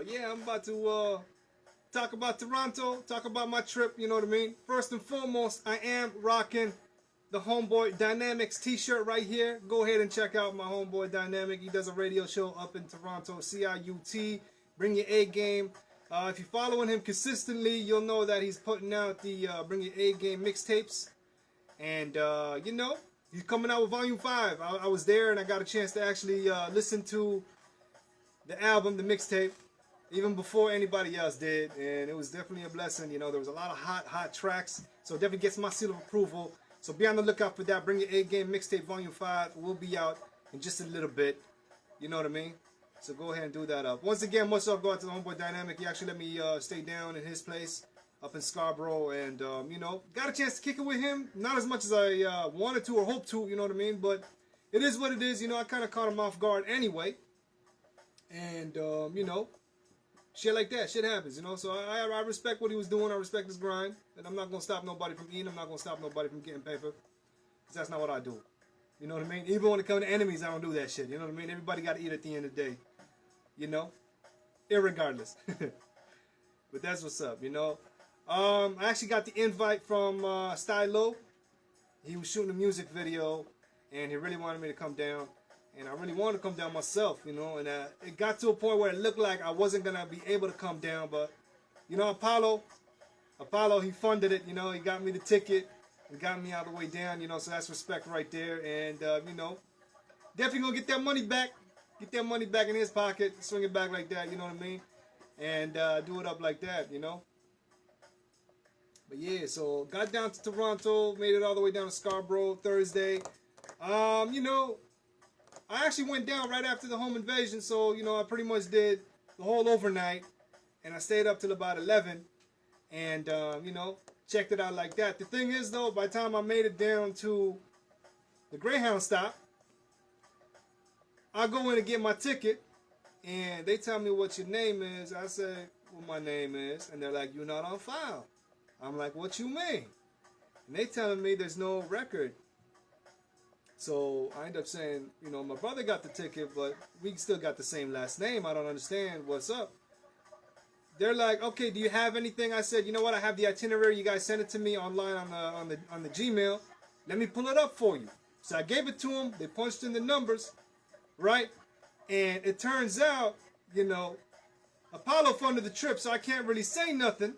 Yeah, I'm about to talk about Toronto, talk about my trip, you know what I mean? First and foremost, I am rocking the Homeboy Dynamics t-shirt right here. Go ahead and check out my homeboy Dynamic. He does a radio show up in Toronto, CIUT. Bring your A game. If you're following him consistently, you'll know that he's putting out the Bring Your A Game mixtapes. And, he's coming out with Volume 5. I was there and I got a chance to actually listen to the album, the mixtape, even before anybody else did, and it was definitely a blessing. You know, there was a lot of hot tracks, so it definitely gets my seal of approval. So be on the lookout for that. Bring Your A Game mixtape Volume 5 will be out in just a little bit. You know what I mean? So go ahead and do that up. Once again, much love going to the Homeboy Dynamic. He actually let me stay down in his place up in Scarborough, and got a chance to kick it with him. Not as much as I wanted to or hoped to, you know what I mean? But it is what it is. You know, I kind of caught him off guard anyway. And, shit like that. Shit happens, you know. So I respect what he was doing. I respect his grind. And I'm not going to stop nobody from eating. I'm not going to stop nobody from getting paper. Because that's not what I do. You know what I mean? Even when it comes to enemies, I don't do that shit. You know what I mean? Everybody got to eat at the end of the day. You know? Irregardless. But that's what's up, you know. I actually got the invite from Sty-Low. He was shooting a music video. And he really wanted me to come down. And I really wanted to come down myself, you know, and it got to a point where it looked like I wasn't going to be able to come down, but, you know, Apollo, he funded it, you know, he got me the ticket, and got me all the way down, you know, so that's respect right there, and, definitely going to get that money back in his pocket, swing it back like that, you know what I mean, and do it up like that, you know. But yeah, so got down to Toronto, made it all the way down to Scarborough Thursday, I actually went down right after the home invasion, so, you know, I pretty much did the whole overnight, and I stayed up till about 11, and, checked it out like that. The thing is, though, by the time I made it down to the Greyhound stop, I go in to get my ticket, and they tell me what your name is. I say, what my name is, and they're like, you're not on file. I'm like, what you mean? And they telling me there's no record. So I end up saying, you know, my brother got the ticket, but we still got the same last name. I don't understand what's up. They're like, okay, do you have anything? I said, you know what? I have the itinerary. You guys sent it to me online on the Gmail. Let me pull it up for you. So I gave it to them. They punched in the numbers, right? And it turns out, you know, Apollo funded the trip, so I can't really say nothing.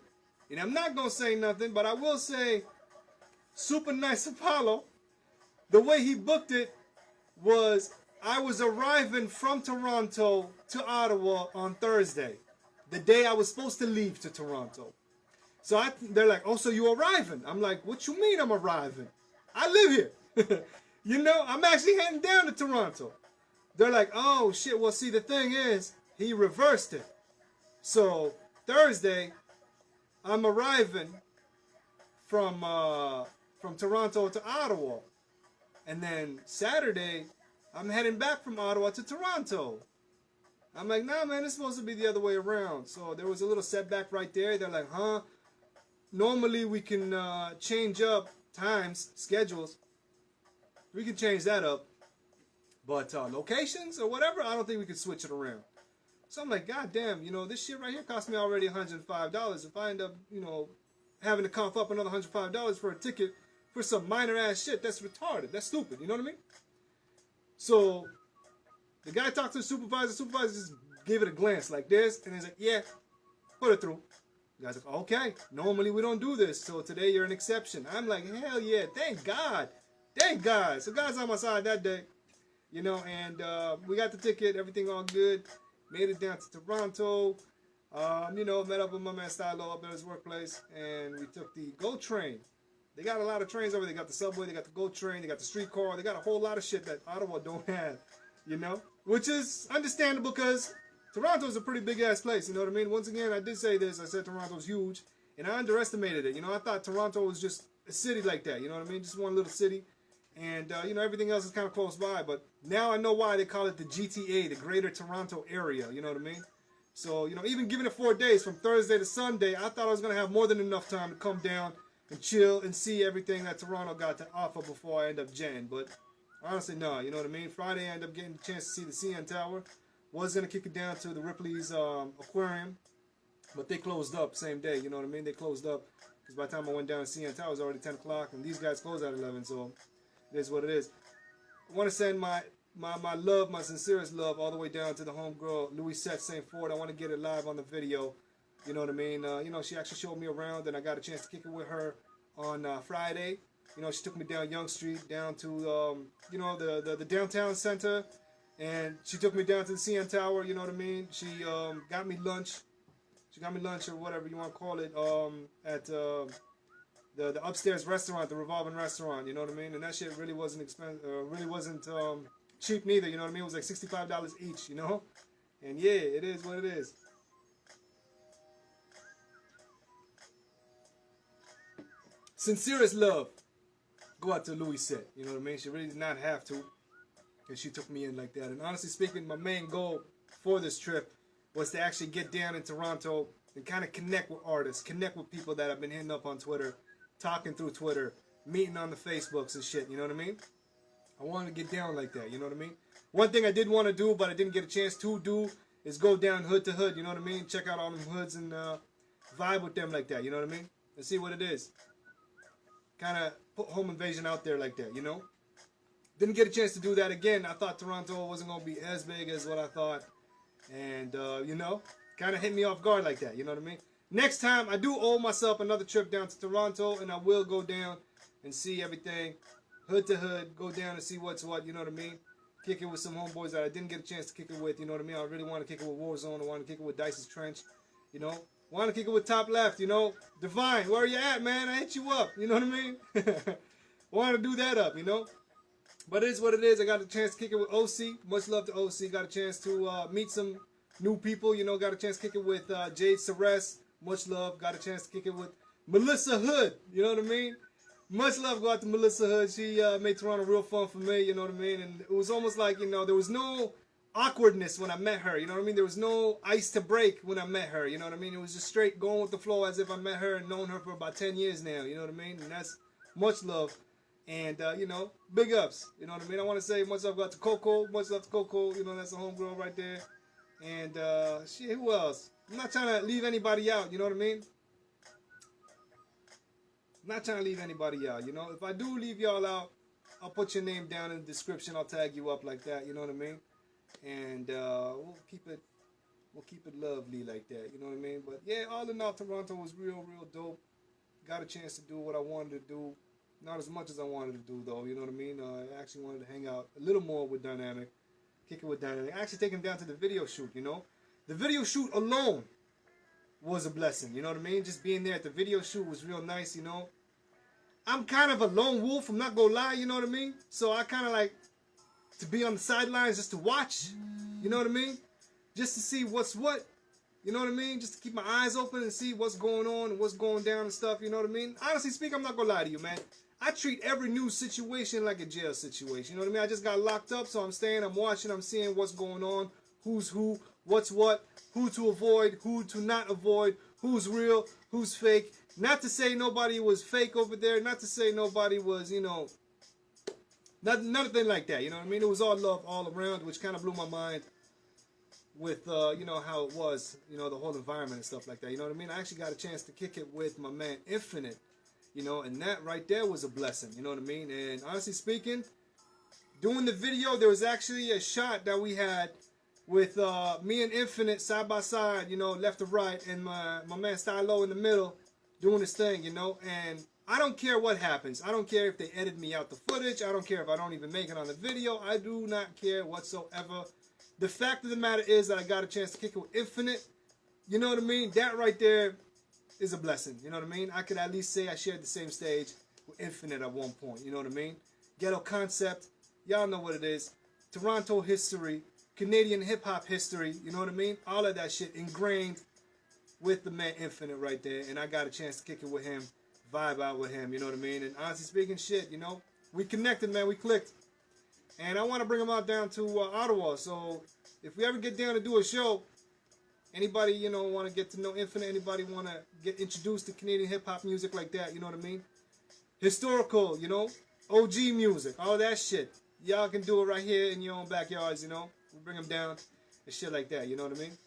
And I'm not gonna say nothing, but I will say, super nice Apollo. The way he booked it was I was arriving from Toronto to Ottawa on Thursday, the day I was supposed to leave to Toronto. So they're like, oh, so you arriving? I'm like, what you mean I'm arriving? I live here. You know, I'm actually heading down to Toronto. They're like, oh, shit, well, see, the thing is, he reversed it. So Thursday, I'm arriving from Toronto to Ottawa. And then Saturday, I'm heading back from Ottawa to Toronto. I'm like, nah, man, it's supposed to be the other way around. So there was a little setback right there. They're like, huh? Normally we can change up times, schedules. We can change that up. But locations or whatever, I don't think we can switch it around. So I'm like, God damn, you know, this shit right here cost me already $105. If I end up, you know, having to cough up another $105 for a ticket, for some minor ass shit, that's retarded. That's stupid. You know what I mean? So the guy talked to the supervisor. The supervisor just gave it a glance like this, and he's like, "Yeah, put it through." The guy's like, "Okay, normally we don't do this, so today you're an exception." I'm like, "Hell yeah, thank God, thank God." So God's on my side that day, you know. And we got the ticket, everything all good. Made it down to Toronto. Met up with my man Sty-Low up at his workplace, and we took the GO train. They got a lot of trains over there. They got the subway, they got the GO train, they got the streetcar. They got a whole lot of shit that Ottawa don't have, you know? Which is understandable because Toronto's a pretty big-ass place, you know what I mean? Once again, I did say this. I said Toronto's huge, and I underestimated it. You know, I thought Toronto was just a city like that, you know what I mean? Just one little city. And, everything else is kind of close by. But now I know why they call it the GTA, the Greater Toronto Area, you know what I mean? So, even giving it 4 days, from Thursday to Sunday, I thought I was going to have more than enough time to come down and chill and see everything that Toronto got to offer before I end up jetting. But honestly, no, you know what I mean? Friday I end up getting a chance to see the CN Tower. Was gonna kick it down to the Ripley's aquarium, but they closed up same day. You know what I mean? They closed up because by the time I went down to CN Tower, it was already 10 o'clock, and these guys closed at 11. So it is what it is. I want to send my love, my sincerest love, all the way down to the homegirl, Louisette St. Ford. I want to get it live on the video. You know what I mean? You know, she actually showed me around, and I got a chance to kick it with her on Friday. You know, she took me down Young Street, down to, you know, the downtown center, and she took me down to the CN Tower, you know what I mean? She got me lunch. She got me lunch or whatever you want to call it at the upstairs restaurant, the revolving restaurant, you know what I mean? And that shit really wasn't cheap neither, you know what I mean? It was like $65 each, you know? And yeah, it is what it is. Sincerest love go out to Louisette, you know what I mean? She really did not have to, and she took me in like that. And honestly speaking, my main goal for this trip was to actually get down in Toronto and kind of connect with artists, connect with people that I've been hitting up on Twitter, talking through Twitter, meeting on the Facebooks and shit, you know what I mean? I wanted to get down like that, you know what I mean? One thing I did want to do, but I didn't get a chance to do, is go down hood to hood, you know what I mean? Check out all them hoods and vibe with them like that, you know what I mean? And see what it is. Kind of put home invasion out there like that, you know? Didn't get a chance to do that again. I thought Toronto wasn't going to be as big as what I thought. And, you know, kind of hit me off guard like that, you know what I mean? Next time, I do owe myself another trip down to Toronto, and I will go down and see everything, hood to hood, go down and see what's what, you know what I mean? Kick it with some homeboys that I didn't get a chance to kick it with, you know what I mean? I really want to kick it with Warzone, I want to kick it with Dice's Trench, you know? Want to kick it with Top Left, you know? Divine, where you at, man? I hit you up, you know what I mean? Want to do that up, you know? But it is what it is. I got a chance to kick it with OC. Much love to OC. Got a chance to meet some new people, you know? Got a chance to kick it with Jade Ceres. Much love. Got a chance to kick it with Melissa Hood, you know what I mean? Much love go out to Melissa Hood. She made Toronto real fun for me, you know what I mean? And it was almost like, you know, there was no awkwardness when I met her, you know what I mean? There was no ice to break when I met her, you know what I mean? It was just straight going with the flow as if I met her and known her for about 10 years now, you know what I mean? And that's much love. And, you know, big ups, you know what I mean? I want to say much love got to Coco, much love to Coco, you know, that's a homegirl right there. And, shit, who else? I'm not trying to leave anybody out, you know what I mean? I'm not trying to leave anybody out, you know? If I do leave y'all out, I'll put your name down in the description, I'll tag you up like that, you know what I mean? And we'll keep it lovely like that, you know what I mean? But yeah, all in all, Toronto was real dope. Got a chance to do what I wanted to do. Not as much as I wanted to do though, you know what I mean? I actually wanted to hang out a little more with Dynamic, kick it with Dynamic. I actually take him down to the video shoot, you know? The video shoot alone was a blessing, you know what I mean? Just being there at the video shoot was real nice, you know? I'm kind of a lone wolf, I'm not gonna lie, you know what I mean? So I kind of like to be on the sidelines just to watch, you know what I mean? Just to see what's what, you know what I mean? Just to keep my eyes open and see what's going on and what's going down and stuff, you know what I mean? Honestly speaking, I'm not gonna lie to you, man. I treat every new situation like a jail situation, you know what I mean? I just got locked up, so I'm staying, I'm watching, I'm seeing what's going on, who's who, what's what, who to avoid, who to not avoid, who's real, who's fake. Not to say nobody was fake over there, not to say nobody was, you know, nothing like that, you know what I mean? It was all love all around, which kind of blew my mind with, you know, how it was, you know, the whole environment and stuff like that, you know what I mean? I actually got a chance to kick it with my man Infinite, you know, and that right there was a blessing, you know what I mean? And honestly speaking, doing the video, there was actually a shot that we had with me and Infinite side by side, you know, left to right, and my man Sty-Low in the middle doing his thing, you know, and I don't care what happens. I don't care if they edit me out the footage. I don't care if I don't even make it on the video. I do not care whatsoever. The fact of the matter is that I got a chance to kick it with Infinite. You know what I mean? That right there is a blessing. You know what I mean? I could at least say I shared the same stage with Infinite at one point. You know what I mean? Ghetto Concept. Y'all know what it is. Toronto history. Canadian hip-hop history. You know what I mean? All of that shit ingrained with the man Infinite right there. And I got a chance to kick it with him. Vibe out with him. You know what I mean? And honestly speaking, shit, you know? We connected, man. We clicked. And I want to bring him out down to Ottawa. So if we ever get down to do a show, anybody, you know, want to get to know Infinite, anybody want to get introduced to Canadian hip-hop music like that, you know what I mean? Historical, you know? OG music, all that shit. Y'all can do it right here in your own backyards, you know? We'll bring them down. and shit like that. You know what I mean?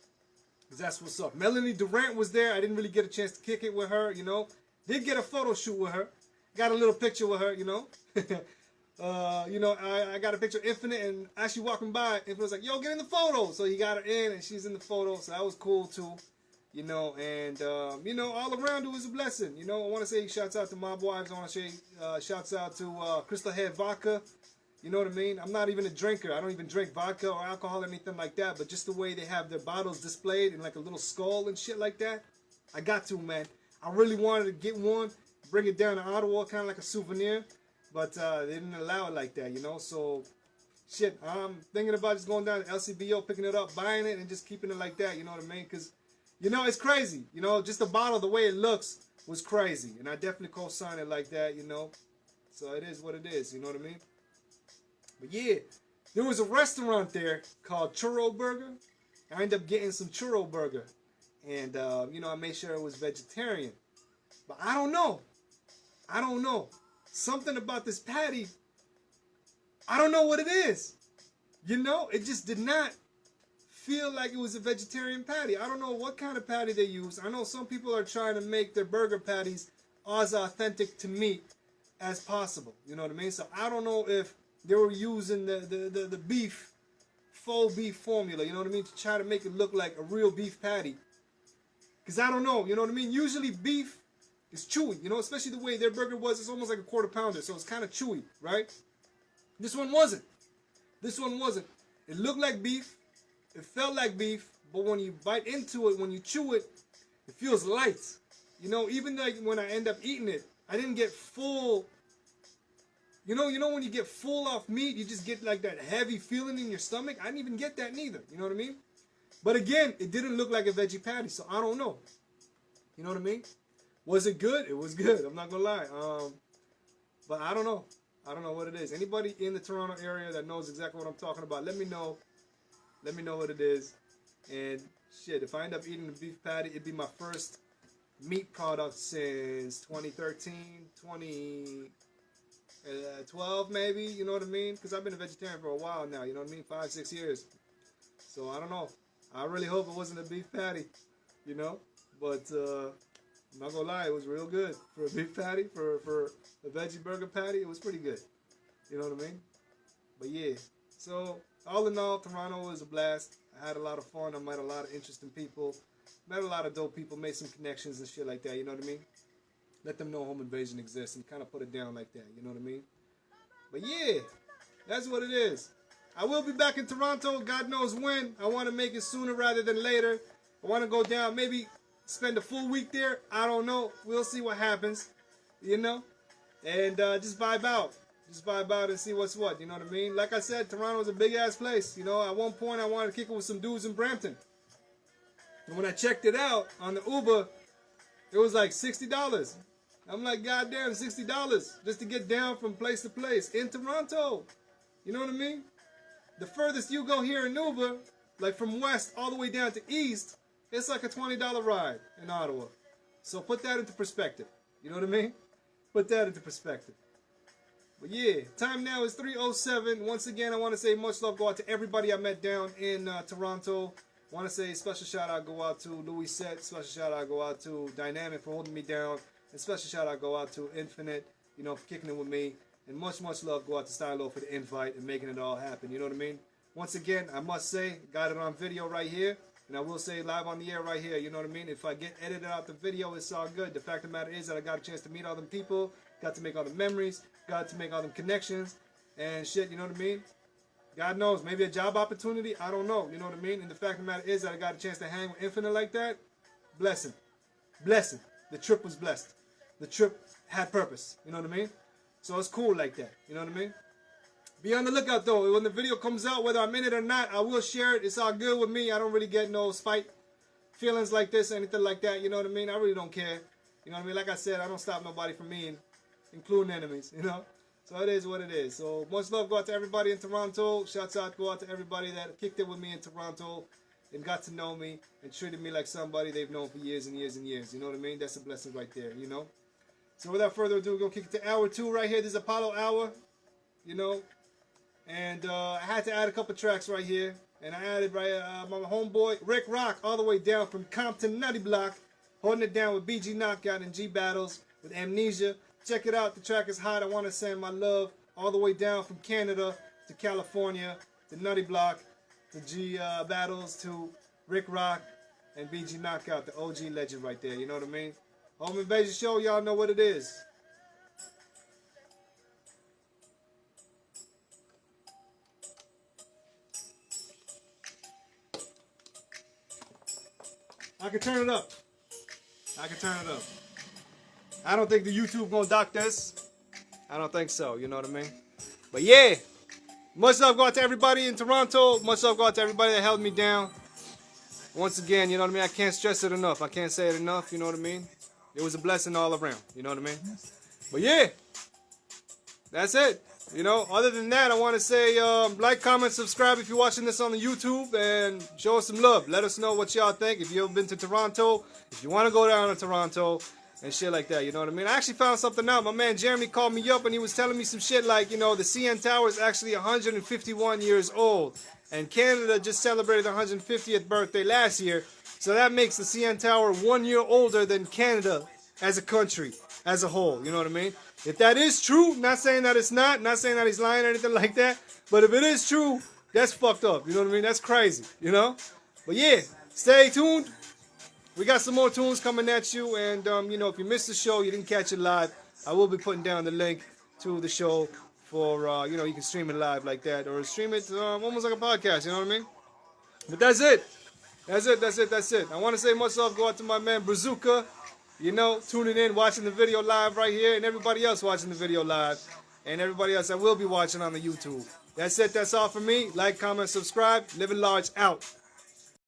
Because that's what's up. Melanie Durant was there. I didn't really get a chance to kick it with her, you know. Did get a photo shoot with her. Got a little picture with her, you know. You know, I got a picture of Infinite, and as she walking by, Infinite was like, yo, get in the photo. So he got her in, and she's in the photo. So that was cool, too. You know, and, you know, all around it was a blessing. You know, I want to say shouts out to Mob Wives. I want to say shouts out to Crystal Head Vodka. You know what I mean? I'm not even a drinker. I don't even drink vodka or alcohol or anything like that. But just the way they have their bottles displayed in like a little skull and shit like that, I got to, man. I really wanted to get one, bring it down to Ottawa, kind of like a souvenir. But they didn't allow it like that, you know? So, shit, I'm thinking about just going down to LCBO, picking it up, buying it, and just keeping it like that, you know what I mean? Because, you know, it's crazy. You know, just the bottle, the way it looks was crazy. And I definitely co-sign it like that, you know? So it is what it is, you know what I mean? But yeah, there was a restaurant there called Churro Burger. I ended up getting some Churro Burger. And, you know, I made sure it was vegetarian. But I don't know. I don't know. Something about this patty, I don't know what it is. You know, it just did not feel like it was a vegetarian patty. I don't know what kind of patty they use. I know some people are trying to make their burger patties as authentic to meat as possible. You know what I mean? So I don't know if they were using the beef, faux beef formula, you know what I mean, to try to make it look like a real beef patty. Because I don't know, you know what I mean? Usually beef is chewy, you know, especially the way their burger was. It's almost like a quarter pounder, so it's kind of chewy, right? This one wasn't. This one wasn't. It looked like beef. It felt like beef. But when you bite into it, when you chew it, it feels light. You know, even like when I end up eating it, I didn't get full. You know when you get full off meat, you just get like that heavy feeling in your stomach. I didn't even get that neither. You know what I mean? But again, it didn't look like a veggie patty, so I don't know. You know what I mean? Was it good? It was good. I'm not gonna lie. But I don't know. I don't know what it is. Anybody in the Toronto area that knows exactly what I'm talking about, let me know. Let me know what it is. And shit, if I end up eating the beef patty, it'd be my first meat product since 2013, 2012 maybe, you know what I mean? Because I've been a vegetarian for a while now, you know what I mean? 5-6 years. So I don't know. I really hope it wasn't a beef patty, you know? But I'm not gonna lie, it was real good. For a beef patty, for a veggie burger patty, it was pretty good. You know what I mean? But yeah, so all in all, Toronto was a blast. I had a lot of fun. I met a lot of interesting people. Met a lot of dope people, made some connections and shit like that, you know what I mean? Let them know home invasion exists and kind of put it down like that, you know what I mean? But yeah, that's what it is. I will be back in Toronto, God knows when. I want to make it sooner rather than later. I want to go down, maybe spend a full week there. I don't know. We'll see what happens, you know? And just vibe out. Just vibe out and see what's what, you know what I mean? Like I said, Toronto's a big-ass place. You know, at one point I wanted to kick it with some dudes in Brampton. And when I checked it out on the Uber, it was like $60. I'm like, goddamn, $60 just to get down from place to place in Toronto. You know what I mean? The furthest you go here in Uber, like from west all the way down to east, it's like a $20 ride in Ottawa. So put that into perspective. You know what I mean? Put that into perspective. But yeah, time now is 3:07. Once again, I want to say much love go out to everybody I met down in Toronto. I want to say special shout out go out to Louis Set. Special shout out go out to Dynamic for holding me down. And special shout out go out to Infinite, you know, for kicking it with me. And much love go out to Sty-Low for the invite and making it all happen. You know what I mean? Once again, I must say, got it on video right here. And I will say live on the air right here. You know what I mean? If I get edited out the video, it's all good. The fact of the matter is that I got a chance to meet all them people. Got to make all the memories. Got to make all them connections. And shit, you know what I mean? God knows, maybe a job opportunity. I don't know. You know what I mean? And the fact of the matter is that I got a chance to hang with Infinite like that. Blessing. Blessing. The trip was blessed. The trip had purpose. You know what I mean? So it's cool like that. You know what I mean? Be on the lookout though. When the video comes out, whether I'm in it or not, I will share it. It's all good with me. I don't really get no spite feelings like this or anything like that. You know what I mean? I really don't care. You know what I mean? Like I said, I don't stop nobody from me, including enemies. You know? So it is what it is. So much love go out to everybody in Toronto. Shouts out go out to everybody that kicked it with me in Toronto and got to know me and treated me like somebody they've known for years and years and years. You know what I mean? That's a blessing right there, you know? So without further ado, we're going to kick it to hour 2 right here. This is Apollo Hour, you know? And I had to add a couple tracks right here. And I added my homeboy Rick Rock all the way down from Compton Nutty Block, holding it down with BG Knockout and G Battles with Amnesia. Check it out. The track is hot. I want to send my love all the way down from Canada to California to Nutty Block to G Battles to Rick Rock and BG Knockout, the OG legend right there. You know what I mean? Home Invasion Show, y'all know what it is. I can turn it up. I can turn it up. I don't think the YouTube gonna dock this. I don't think so, you know what I mean? But yeah, much love go out to everybody in Toronto. Much love go out to everybody that held me down. Once again, you know what I mean? I can't stress it enough. I can't say it enough, you know what I mean? It was a blessing all around, you know what I mean? But yeah, that's it. You know, other than that, I want to say like, comment, subscribe if you're watching this on the YouTube, and show us some love. Let us know what y'all think. If you've been to Toronto, if you want to go down to Toronto, and shit like that, you know what I mean? I actually found something out. My man Jeremy called me up and he was telling me some shit like, you know, the CN Tower is actually 151 years old. And Canada just celebrated their 150th birthday last year. So that makes the CN Tower 1 year older than Canada as a country, as a whole. You know what I mean? If that is true, not saying that it's not saying that he's lying or anything like that. But if it is true, that's fucked up. You know what I mean? That's crazy, you know? But yeah, stay tuned. We got some more tunes coming at you, and you know, if you missed the show, you didn't catch it live, I will be putting down the link to the show for, you know, you can stream it live like that, or stream it almost like a podcast, you know what I mean? But that's it. That's it. I want to say much love go out to my man Bazooka, you know, tuning in, watching the video live right here, and everybody else watching the video live, and everybody else that will be watching on the YouTube. That's it. That's all for me. Like, comment, subscribe. Livin Large out.